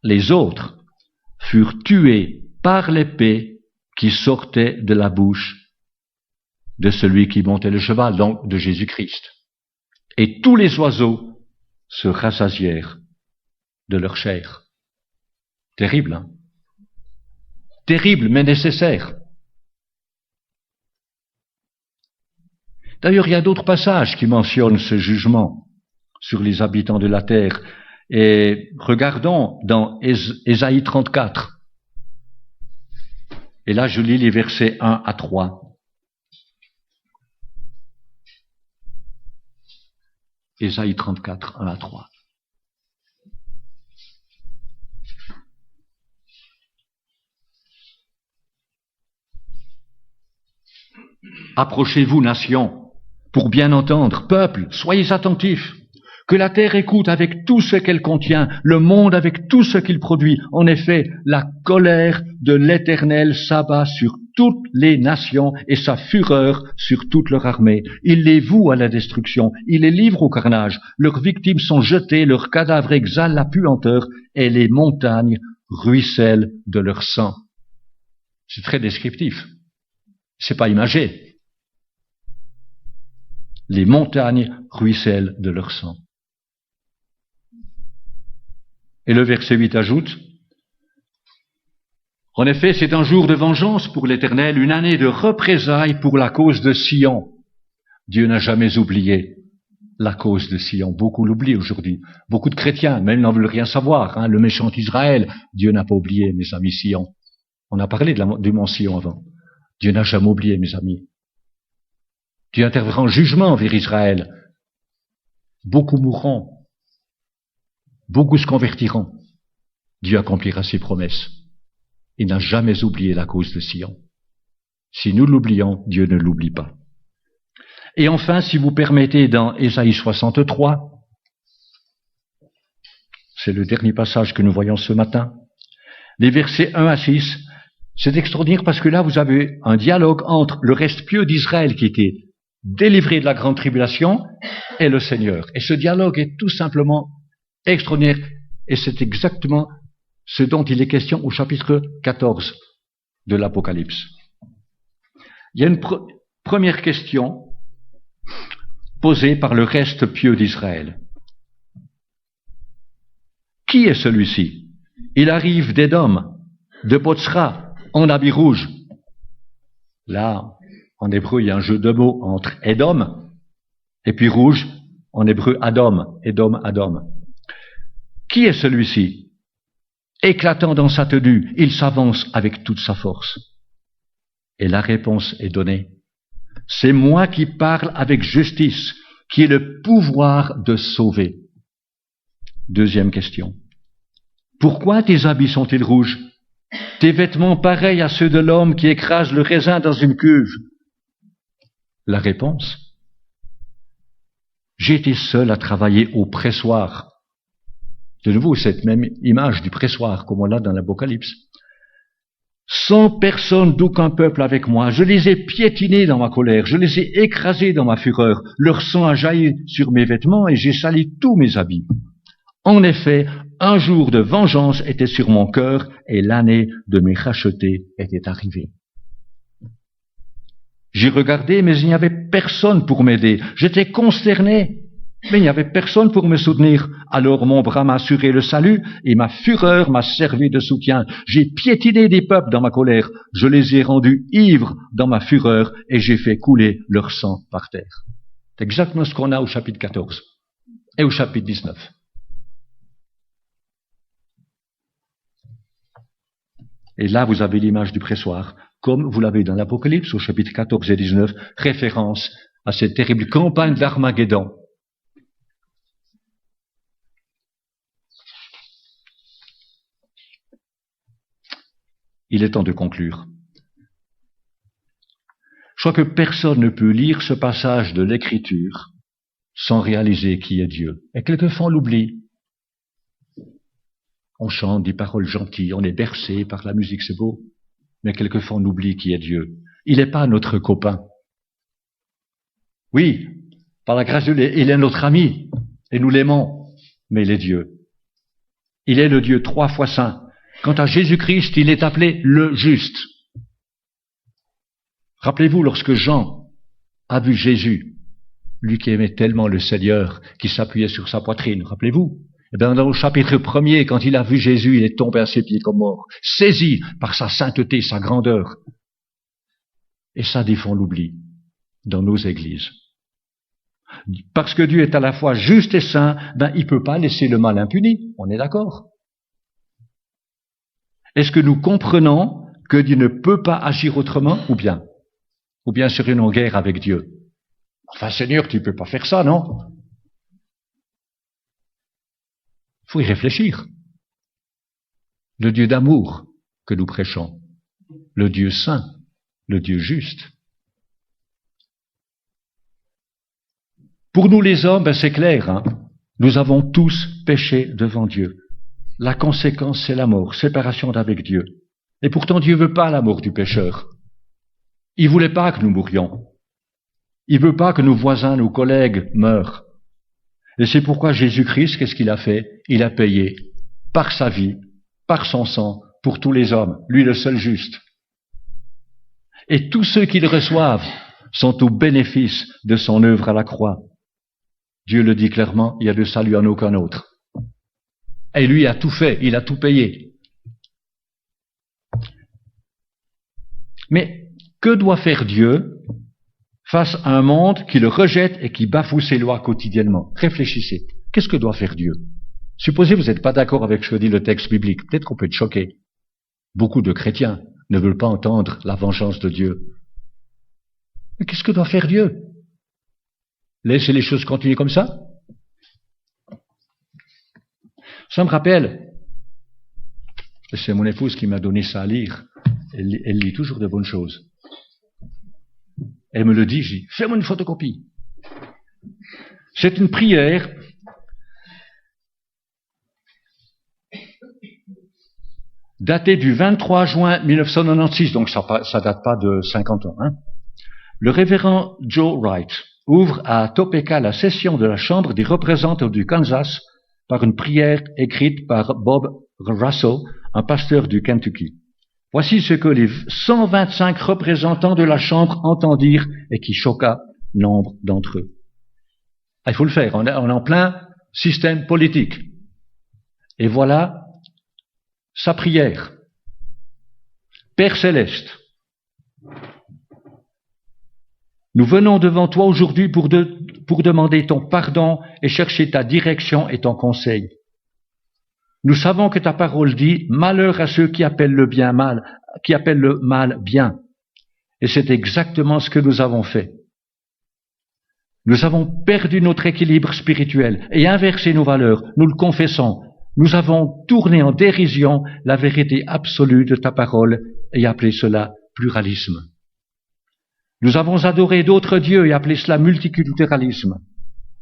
Les autres furent tués par l'épée qui sortait de la bouche de celui qui montait le cheval, donc de Jésus-Christ. Et tous les oiseaux se rassasièrent de leur chair. Terrible, hein? Terrible, mais nécessaire. D'ailleurs, il y a d'autres passages qui mentionnent ce jugement sur les habitants de la terre. Et regardons dans Ésaïe 34. Et là, je lis les versets 1 à 3. Ésaïe 34, 1 à 3. Approchez-vous, nations, pour bien entendre. Peuple, soyez attentifs. Que la terre écoute avec tout ce qu'elle contient, le monde avec tout ce qu'il produit. En effet, la colère de l'Éternel s'abat sur toutes les nations et sa fureur sur toute leur armée. Il les voue à la destruction, il les livre au carnage. Leurs victimes sont jetées, leurs cadavres exhalent la puanteur et les montagnes ruissellent de leur sang. C'est très descriptif. C'est pas imagé. Les montagnes ruissellent de leur sang. Et le verset 8 ajoute, en effet, c'est un jour de vengeance pour l'Éternel, une année de représailles pour la cause de Sion. Dieu n'a jamais oublié la cause de Sion. Beaucoup l'oublient aujourd'hui. Beaucoup de chrétiens, même n'en veulent rien savoir. Hein. Le méchant Israël, Dieu n'a pas oublié, mes amis, Sion. On a parlé du mont Sion avant. Dieu n'a jamais oublié, mes amis. Dieu interviendra en jugement vers Israël. Beaucoup mourront. Beaucoup se convertiront. Dieu accomplira ses promesses. Il n'a jamais oublié la cause de Sion. Si nous l'oublions, Dieu ne l'oublie pas. Et enfin, si vous permettez, dans Ésaïe 63, c'est le dernier passage que nous voyons ce matin, les versets 1 à 6, c'est extraordinaire parce que là, vous avez un dialogue entre le reste pieux d'Israël qui était délivré de la grande tribulation et le Seigneur. Et ce dialogue est tout simplement extraordinaire. Et c'est exactement ce dont il est question au chapitre 14 de l'Apocalypse. Il y a une première question posée par le reste pieux d'Israël. Qui est celui-ci? Il arrive d'Édom, de Botsra, en habit rouge. Là, en hébreu, il y a un jeu de mots entre Édom et puis rouge, en hébreu Adom, Édom, Adom. Qui est celui-ci? Éclatant dans sa tenue, il s'avance avec toute sa force. Et la réponse est donnée. C'est moi qui parle avec justice, qui ai le pouvoir de sauver. Deuxième question. Pourquoi tes habits sont-ils rouges? Tes vêtements pareils à ceux de l'homme qui écrase le raisin dans une cuve? La réponse. J'étais seul à travailler au pressoir. De nouveau, cette même image du pressoir, comme on l'a dans l'Apocalypse. 100 personnes d'aucun peuple avec moi. Je les ai piétinés dans ma colère. Je les ai écrasés dans ma fureur. Leur sang a jailli sur mes vêtements et j'ai sali tous mes habits. En effet, un jour de vengeance était sur mon cœur et l'année de mes rachetés était arrivée. J'ai regardé, mais il n'y avait personne pour m'aider. J'étais consterné. Mais il n'y avait personne pour me soutenir. Alors mon bras m'a assuré le salut et ma fureur m'a servi de soutien. J'ai piétiné des peuples dans ma colère. Je les ai rendus ivres dans ma fureur et j'ai fait couler leur sang par terre. C'est exactement ce qu'on a au chapitre 14 et au chapitre 19. Et là, vous avez l'image du pressoir, comme vous l'avez dans l'Apocalypse au chapitre 14 et 19, référence à cette terrible campagne d'Armageddon. Il est temps de conclure. Je crois que personne ne peut lire ce passage de l'Écriture sans réaliser qui est Dieu. Et quelquefois on l'oublie. On chante des paroles gentilles, on est bercé par la musique, c'est beau. Mais quelquefois on oublie qui est Dieu. Il n'est pas notre copain. Oui, par la grâce de Dieu, il est notre ami, et nous l'aimons, mais il est Dieu. Il est le Dieu 3 fois saint. Quant à Jésus-Christ, il est appelé le juste. Rappelez-vous, lorsque Jean a vu Jésus, lui qui aimait tellement le Seigneur, qui s'appuyait sur sa poitrine, rappelez-vous, eh bien, dans le chapitre 1er, quand il a vu Jésus, il est tombé à ses pieds comme mort, saisi par sa sainteté, sa grandeur. Et ça défend l'oubli dans nos églises. Parce que Dieu est à la fois juste et saint, il ne peut pas laisser le mal impuni. On est d'accord? Est-ce que nous comprenons que Dieu ne peut pas agir autrement, ou bien serions-nous en guerre avec Dieu? Enfin, Seigneur, tu ne peux pas faire ça, non? Il faut y réfléchir. Le Dieu d'amour que nous prêchons, le Dieu saint, le Dieu juste. Pour nous les hommes, c'est clair, hein? Nous avons tous péché devant Dieu. La conséquence, c'est la mort, séparation d'avec Dieu. Et pourtant, Dieu ne veut pas la mort du pécheur. Il ne voulait pas que nous mourions. Il ne veut pas que nos voisins, nos collègues meurent. Et c'est pourquoi Jésus-Christ, qu'est-ce qu'il a fait? Il a payé par sa vie, par son sang, pour tous les hommes, lui le seul juste. Et tous ceux qui le reçoivent sont au bénéfice de son œuvre à la croix. Dieu le dit clairement, il y a de salut en aucun autre. Et lui a tout fait, il a tout payé. Mais que doit faire Dieu face à un monde qui le rejette et qui bafoue ses lois quotidiennement? Réfléchissez. Qu'est-ce que doit faire Dieu? Supposez que vous n'êtes pas d'accord avec ce que dit le texte biblique. Peut-être qu'on peut être choqué. Beaucoup de chrétiens ne veulent pas entendre la vengeance de Dieu. Mais qu'est-ce que doit faire Dieu? Laisser les choses continuer comme ça? Ça me rappelle, c'est mon épouse qui m'a donné ça à lire. Elle lit toujours de bonnes choses. Elle me le dit, je dis, fais-moi une photocopie. C'est une prière datée du 23 juin 1996, donc ça date pas de 50 ans. Hein. Le révérend Joe Wright ouvre à Topeka la session de la Chambre des représentants du Kansas par une prière écrite par Bob Russell, un pasteur du Kentucky. Voici ce que les 125 représentants de la Chambre entendirent et qui choqua nombre d'entre eux. Il faut le faire, on est en plein système politique. Et voilà sa prière. Père céleste, nous venons devant toi aujourd'hui pour demander ton pardon et chercher ta direction et ton conseil. Nous savons que ta parole dit « Malheur à ceux qui appellent le bien mal, qui appellent le mal bien ». Et c'est exactement ce que nous avons fait. Nous avons perdu notre équilibre spirituel et inversé nos valeurs, nous le confessons. Nous avons tourné en dérision la vérité absolue de ta parole et appelé cela pluralisme. Nous avons adoré d'autres dieux et appelé cela multiculturalisme.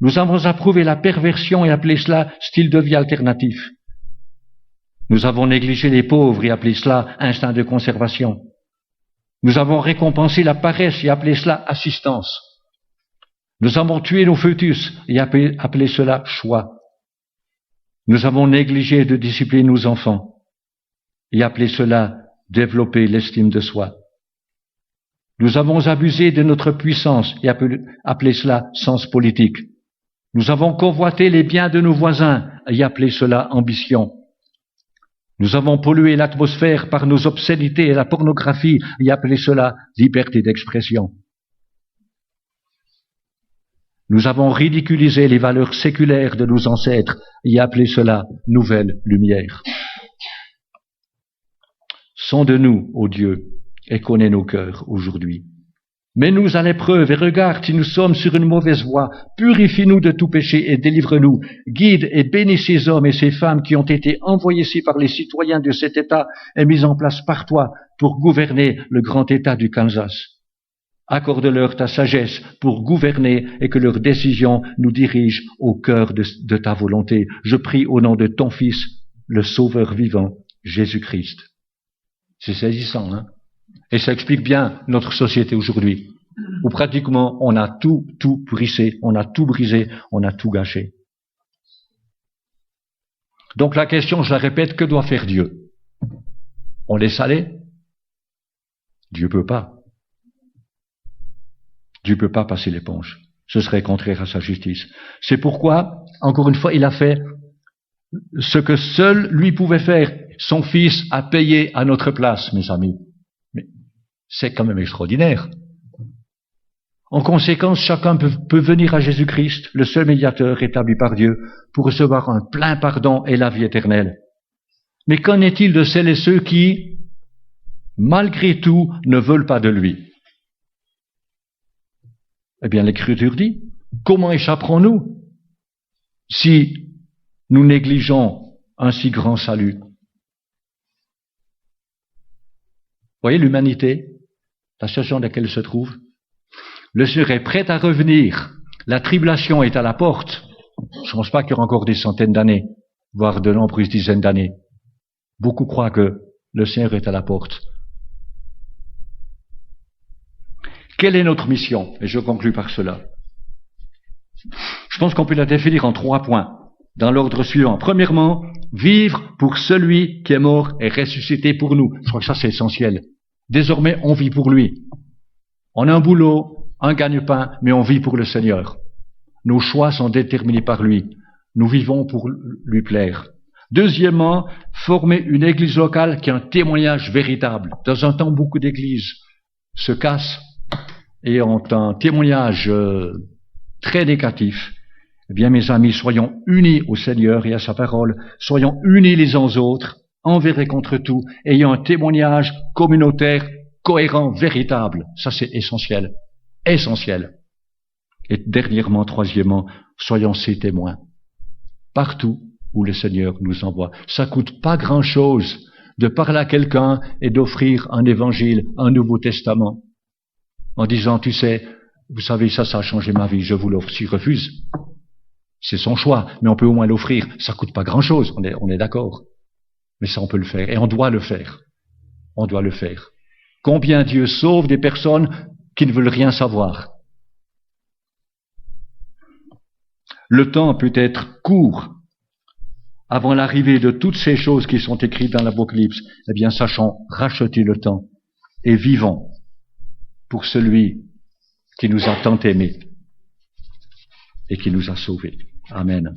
Nous avons approuvé la perversion et appelé cela style de vie alternatif. Nous avons négligé les pauvres et appelé cela instinct de conservation. Nous avons récompensé la paresse et appelé cela assistance. Nous avons tué nos fœtus et appelé cela choix. Nous avons négligé de discipliner nos enfants et appelé cela développer l'estime de soi. Nous avons abusé de notre puissance et appelé cela sens politique. Nous avons convoité les biens de nos voisins et appelé cela ambition. Nous avons pollué l'atmosphère par nos obscénités et la pornographie et appelé cela liberté d'expression. Nous avons ridiculisé les valeurs séculaires de nos ancêtres et appelé cela nouvelle lumière. Sonde-nous, ô Dieu, et connais nos cœurs aujourd'hui. Mets-nous à l'épreuve et regarde si nous sommes sur une mauvaise voie. Purifie-nous de tout péché et délivre-nous. Guide et bénis ces hommes et ces femmes qui ont été envoyés ici par les citoyens de cet État et mis en place par toi pour gouverner le grand État du Kansas. Accorde-leur ta sagesse pour gouverner et que leurs décisions nous dirigent au cœur de ta volonté. Je prie au nom de ton Fils, le Sauveur vivant, Jésus-Christ. C'est saisissant, hein? Et ça explique bien notre société aujourd'hui, où pratiquement on a tout brisé, on a tout gâché. Donc la question, je la répète, que doit faire Dieu? On laisse aller? Dieu peut pas. Dieu peut pas passer l'éponge. Ce serait contraire à sa justice. C'est pourquoi, encore une fois, il a fait ce que seul lui pouvait faire. Son Fils a payé à notre place, mes amis. Mais c'est quand même extraordinaire. En conséquence, chacun peut venir à Jésus-Christ, le seul médiateur établi par Dieu, pour recevoir un plein pardon et la vie éternelle. Mais qu'en est-il de celles et ceux qui, malgré tout, ne veulent pas de lui? Eh bien, l'Écriture dit, comment échapperons-nous si nous négligeons un si grand salut? Vous voyez l'humanité, la situation dans laquelle elle se trouve? Le Seigneur est prêt à revenir. La tribulation est à la porte. Je ne pense pas qu'il y aura encore des centaines d'années, voire de nombreuses dizaines d'années. Beaucoup croient que le Seigneur est à la porte. Quelle est notre mission? Et je conclus par cela. Je pense qu'on peut la définir en 3 points, dans l'ordre suivant. Premièrement, vivre pour celui qui est mort et ressuscité pour nous. Je crois que ça c'est essentiel. Désormais, on vit pour lui. On a un boulot, un gagne-pain, mais on vit pour le Seigneur. Nos choix sont déterminés par lui. Nous vivons pour lui plaire. Deuxièmement, former une église locale qui a un témoignage véritable. Dans un temps, beaucoup d'églises se cassent et ont un témoignage très négatif. Eh bien, mes amis, soyons unis au Seigneur et à sa parole. Soyons unis les uns aux autres, envers et contre tout, ayant un témoignage communautaire, cohérent, véritable. Ça, c'est essentiel. Essentiel. Et dernièrement, troisièmement, soyons ses témoins. Partout où le Seigneur nous envoie. Ça coûte pas grand-chose de parler à quelqu'un et d'offrir un évangile, un Nouveau Testament, en disant, tu sais, vous savez, ça a changé ma vie, je vous l'offre. S'il refuse, c'est son choix, mais on peut au moins l'offrir. Ça coûte pas grand-chose, on est d'accord. Mais ça, on peut le faire, et on doit le faire. On doit le faire. Combien Dieu sauve des personnes qui ne veulent rien savoir. Le temps peut être court avant l'arrivée de toutes ces choses qui sont écrites dans l'Apocalypse. Eh bien, sachons racheter le temps et vivons pour celui qui nous a tant aimés et qui nous a sauvés. Amen.